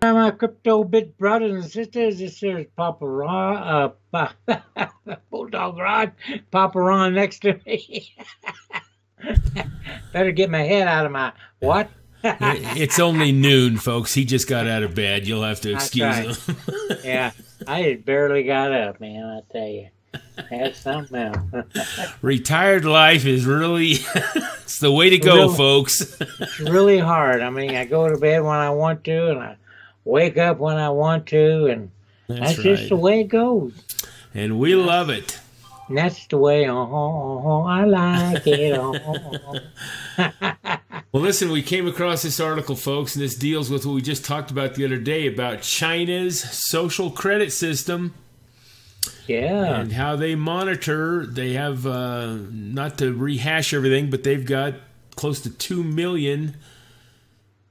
My crypto bit brothers and sisters. This here is Papa Ron, Bulldog Rod, Papa Ron next to me. Better get my head out of my what? It's only noon, folks. He just got out of bed. You'll have to That's excuse right. him. Yeah, I just barely got up, man. I tell you, that's something else. Retired life is really it's the way to go, Really, folks. it's really hard. I mean, I go to bed when I want to, and I wake up when I want to, and That's that's just right. the way it goes. And we love it. And that's the way. I like it. Well, listen, we came across this article, folks, and this deals with what we just talked about the other day about China's social credit system Yeah. and how they monitor. They have, not to rehash everything, but they've got close to 2 million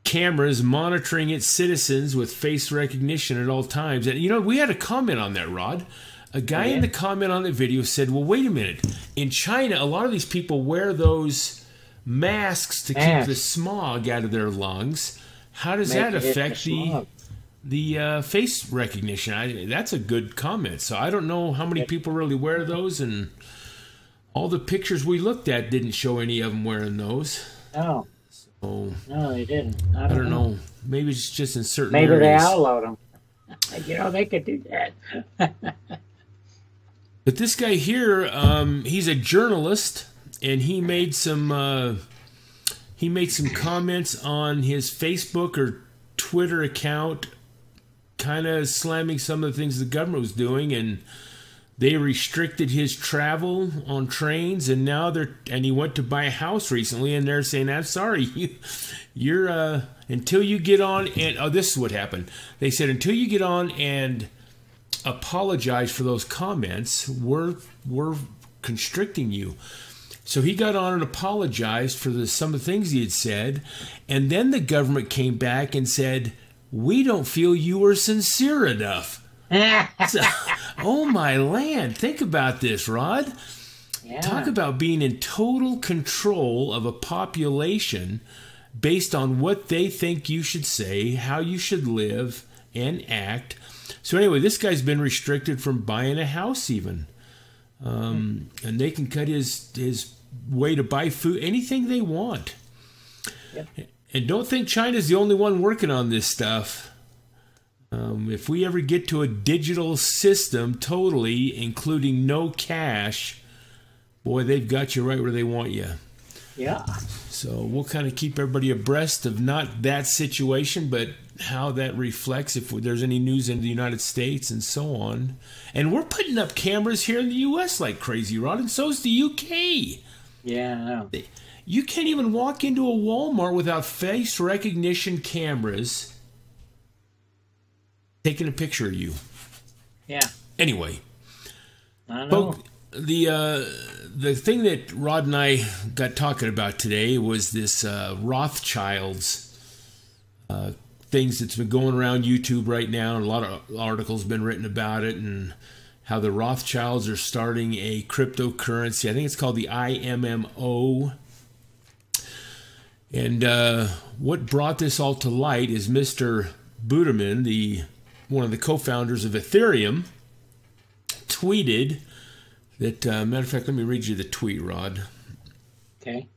cameras monitoring its citizens with face recognition at all times. And, you know, we had a comment on that, Rod. A guy in the comment on the video said, well, wait a minute. In China, a lot of these people wear those masks to keep the smog out of their lungs. How does that affect the face recognition? That's a good comment. So I don't know how many people really wear those, and all the pictures we looked at didn't show any of them wearing those. No. So No, they didn't. I don't know. Maybe it's just in certain Maybe areas. they outlawed them. You know, they could do that. But this guy here, he's a journalist, and he made some comments on his Facebook or Twitter account, kind of slamming some of the things the government was doing, and they restricted his travel on trains, and now and he went to buy a house recently, and they're saying, "I'm sorry, you're until you get on and this is what happened." They said until you get on and apologize for those comments, we're constricting you. So he got on and apologized for some of the things he had said, and then the government came back and said, "We don't feel you were sincere enough." So, oh my land! Think about this, Rod. Yeah. Talk about being in total control of a population based on what they think you should say, how you should live and act. So anyway, this guy's been restricted from buying a house even. And they can cut his way to buy food, anything they want. Yep. And don't think China's the only one working on this stuff. If we ever get to a digital system totally, including no cash, boy, they've got you right where they want you. Yeah. So we'll kind of keep everybody abreast of not that situation, but how that reflects if there's any news in the United States and so on. And we're putting up cameras here in the U.S. like crazy, Rod, and so's the U.K. Yeah, I know. You can't even walk into a Walmart without face recognition cameras taking a picture of you. Yeah. Anyway, I know. the thing that Rod and I got talking about today was this Rothschilds things that's been going around YouTube right now, and a lot of articles been written about it, and how the Rothschilds are starting a cryptocurrency. I think it's called the IMMO. And what brought this all to light is Mr. Buterman, one of the co-founders of Ethereum, tweeted that, matter of fact, let me read you the tweet, Rod. Okay.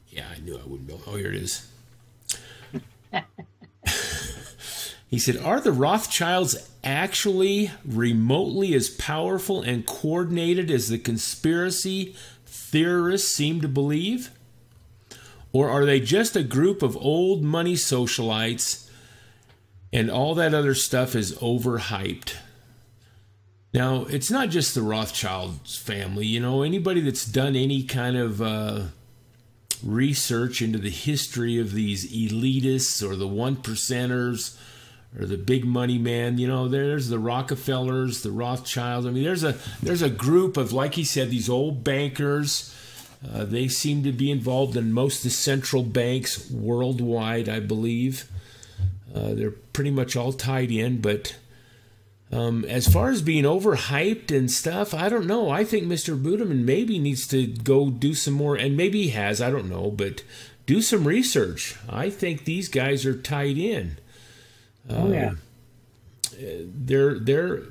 Yeah, I knew I wouldn't know. Oh, here it is. He said, "Are the Rothschilds actually remotely as powerful and coordinated as the conspiracy theorists seem to believe? Or are they just a group of old money socialites and all that other stuff is overhyped?" Now, it's not just the Rothschilds family. You know, anybody that's done any kind of research into the history of these elitists or the one percenters or the big money man, you know, there's the Rockefellers, the Rothschilds. I mean, there's a group of, like he said, these old bankers. They seem to be involved in most of the central banks worldwide, I believe. They're pretty much all tied in, but as far as being overhyped and stuff, I don't know. I think Mr. Buterman maybe needs to go do some more, and maybe he has, I don't know, but do some research. I think these guys are tied in. Oh yeah. They're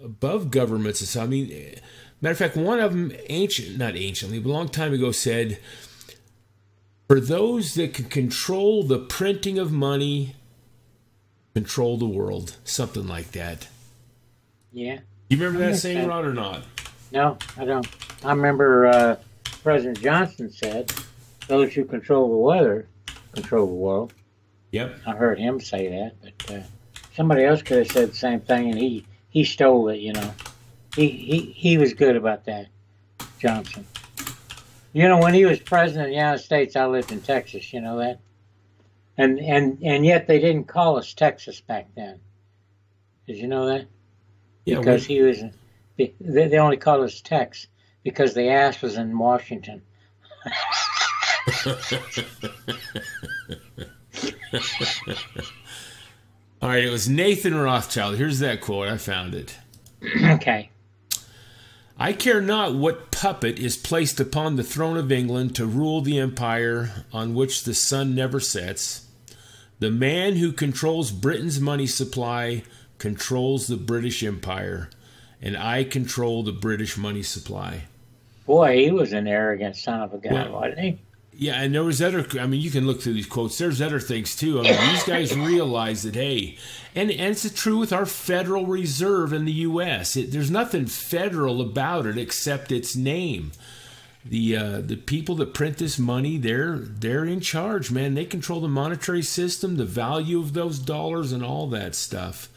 above governments. I mean, matter of fact, one of them, not anciently, but a long time ago said, for those that can control the printing of money, control the world. Something like that. Yeah. You remember that saying, Ron, or not? No, I don't. I remember President Johnson said, those who control the weather control the world. Yep. I heard him say that, but somebody else could have said the same thing, and he stole it, you know. He was good about that, Johnson. You know, when he was president of the United States, I lived in Texas, you know that? And yet they didn't call us Texas back then. Did you know that? Yeah, because he was, they only called us Tex because the ass was in Washington. All right, it was Nathan Rothschild. Here's that quote. I found it. Okay. I care not what puppet is placed upon the throne of England to rule the empire on which the sun never sets. The man who controls Britain's money supply controls the British Empire, and I control the British money supply. Boy, he was an arrogant son of a gun, wasn't he? Yeah, and there was other, I mean, you can look through these quotes. There's other things, too. I mean, these guys realize that, hey, and it's true with our Federal Reserve in the U.S. There's nothing federal about it except its name. The people that print this money, they're in charge, man. They control the monetary system, the value of those dollars, and all that stuff.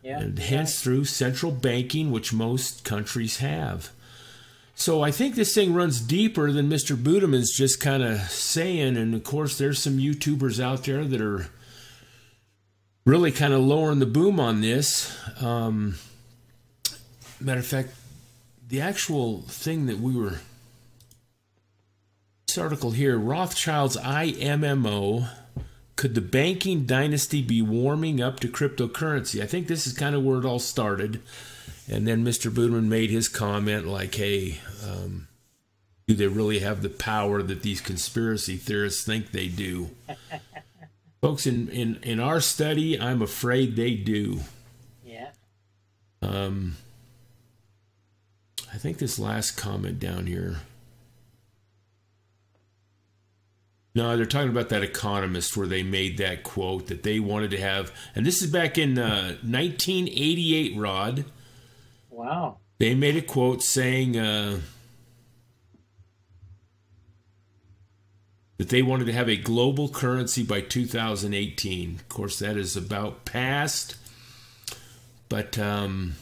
Yeah, and hence through central banking, which most countries have. So I think this thing runs deeper than Mr. Budeman's just kind of saying. And, of course, there's some YouTubers out there that are really kind of lowering the boom on this. Matter of fact, the actual thing that we were... This article here, Rothschilds IMMO, could the banking dynasty be warming up to cryptocurrency? I think this is kind of where it all started. And then Mr. Budeman made his comment like, hey, do they really have the power that these conspiracy theorists think they do? Folks, in our study, I'm afraid they do. Yeah. I think this last comment down here. No, they're talking about that economist where they made that quote that they wanted to have. And this is back in 1988, Rod. Wow. They made a quote saying that they wanted to have a global currency by 2018. Of course, that is about past. But this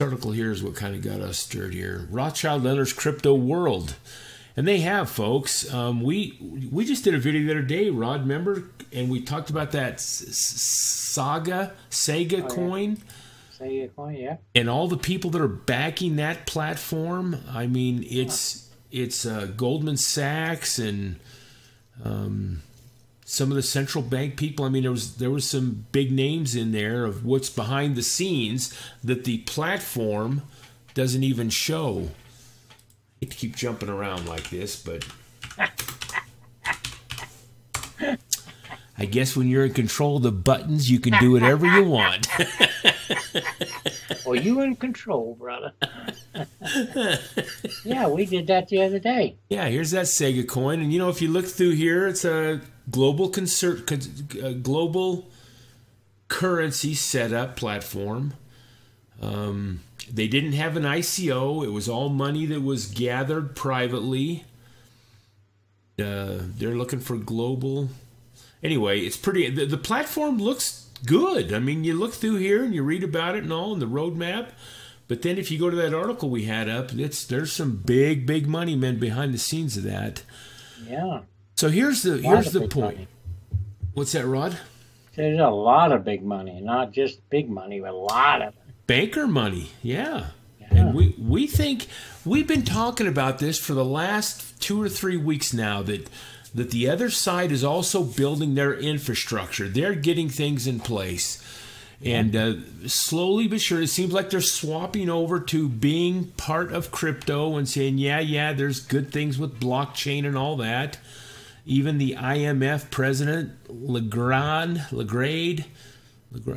article here is what kind of got us stirred here. Rothschild enters crypto world. And they have, folks. We just did a video the other day, Rod, remember? And we talked about that Sega coin. Sega coin, yeah. And all the people that are backing that platform. I mean, it's Goldman Sachs and some of the central bank people. I mean, there was some big names in there of what's behind the scenes that the platform doesn't even show. I hate to keep jumping around like this, but I guess when you're in control of the buttons, you can do whatever you want. Well, you in control, brother. Yeah, we did that the other day. Yeah, here's that Sega coin. And, you know, if you look through here, it's a global currency setup platform. They didn't have an ICO. It was all money that was gathered privately. They're looking for global. Anyway, it's pretty. The platform looks good. I mean, you look through here and you read about it and all in the roadmap. But then if you go to that article we had up, there's some big money men behind the scenes of that. Yeah. So here's the point. Money. What's that, Rod? There's a lot of big money, not just big money, but a lot of it. Banker money, yeah. And we think we've been talking about this for the last 2 or 3 weeks now that the other side is also building their infrastructure. They're getting things in place. And slowly but surely, it seems like they're swapping over to being part of crypto and saying, yeah, there's good things with blockchain and all that. Even the IMF president, Lagrade,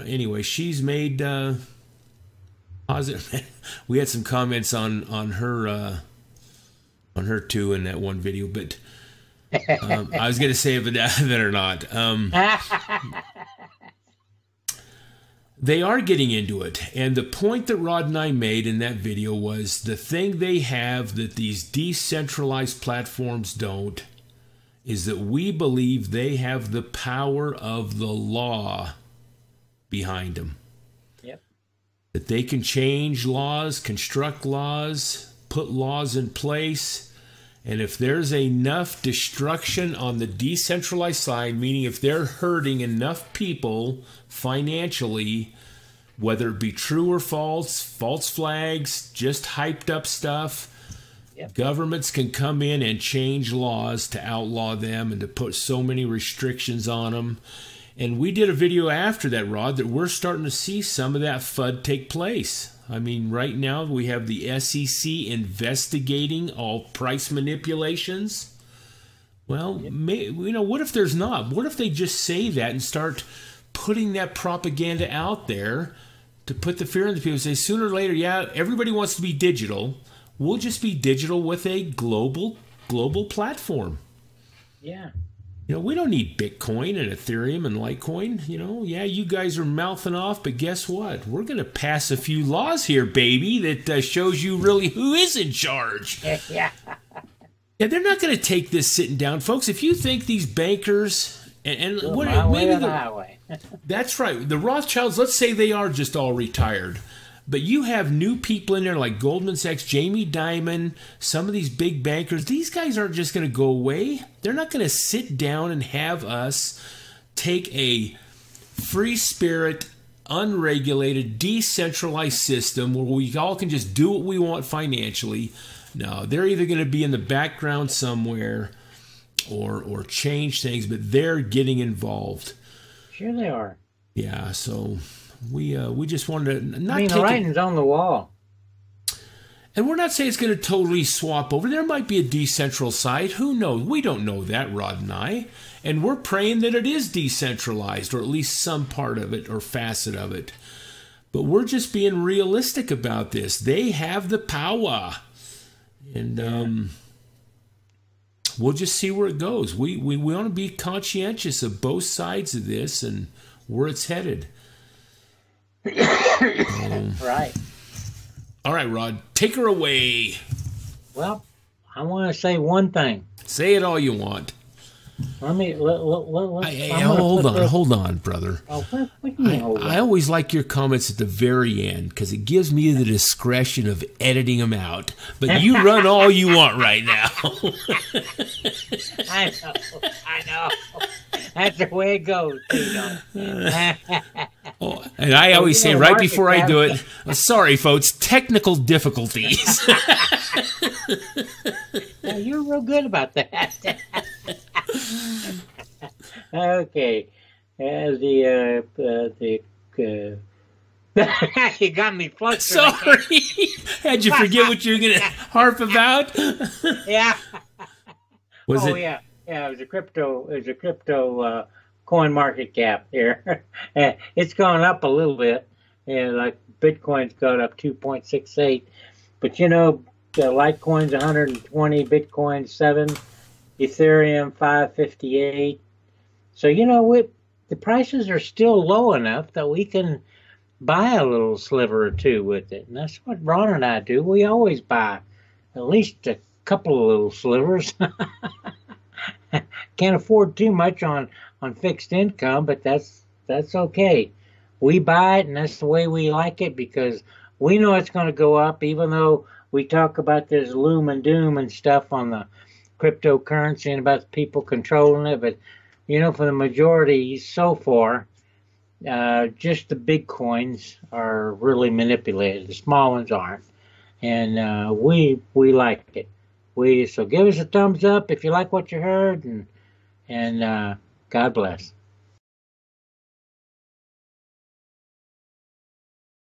anyway, she's made positive. We had some comments on her too in that one video, but I was going to say if that or not. They are getting into it. And the point that Rod and I made in that video was the thing they have that these decentralized platforms don't is that we believe they have the power of the law behind them. Yep. That they can change laws, construct laws, put laws in place. And if there's enough destruction on the decentralized side, meaning if they're hurting enough people financially, whether it be true or false, false flags, just hyped up stuff, yep, governments can come in and change laws to outlaw them and to put so many restrictions on them. And we did a video after that, Rod, that we're starting to see some of that FUD take place. I mean, right now we have the SEC investigating all price manipulations. Well, what if there's not? What if they just say that and start putting that propaganda out there to put the fear in the people? Say sooner or later, yeah, everybody wants to be digital. We'll just be digital with a global platform. Yeah. We don't need Bitcoin and Ethereum and Litecoin. Yeah, you guys are mouthing off, but guess what? We're going to pass a few laws here, baby, that shows you really who is in charge. Yeah. Yeah, they're not going to take this sitting down, folks. If you think these bankers and what maybe the highway. That's right. The Rothschilds, let's say they are just all retired. But you have new people in there like Goldman Sachs, Jamie Dimon, some of these big bankers. These guys aren't just going to go away. They're not going to sit down and have us take a free spirit, unregulated, decentralized system where we all can just do what we want financially. No, they're either going to be in the background somewhere or change things, but they're getting involved. Sure they are. Yeah, so we just wanted to not the writing's on the wall. And we're not saying it's going to totally swap over. There might be a decentral side. Who knows? We don't know that, Rod and I. And we're praying that it is decentralized, or at least some part of it or facet of it. But we're just being realistic about this. They have the power. And we'll just see where it goes. We want to be conscientious of both sides of this and where it's headed. Right. All right, Rod, take her away. Well, I want to say one thing. Say it all you want. Hold on, brother. Oh, what do you mean, hold on? I always like your comments at the very end because it gives me the discretion of editing them out. But you run all you want right now. I know. That's the way it goes, and I always say right before I do it, sorry, folks, technical difficulties. Yeah, you're real good about that. Okay. You got me flustered. Sorry. Had you forget what you were going to harp about? Yeah. Yeah. Yeah, it was a crypto coin market cap here. It's gone up a little bit. Yeah, like Bitcoin's got up 2.68. But Litecoin's 120, Bitcoin 7, Ethereum 558. So the prices are still low enough that we can buy a little sliver or two with it. And that's what Ron and I do. We always buy at least a couple of little slivers. Can't afford too much on fixed income, but that's okay. We buy it, and that's the way we like it because we know it's going to go up, even though we talk about this loom and doom and stuff on the cryptocurrency and about people controlling it. But, for the majority so far, just the big coins are really manipulated. The small ones aren't. And we like it. So give us a thumbs up if you like what you heard, and God bless.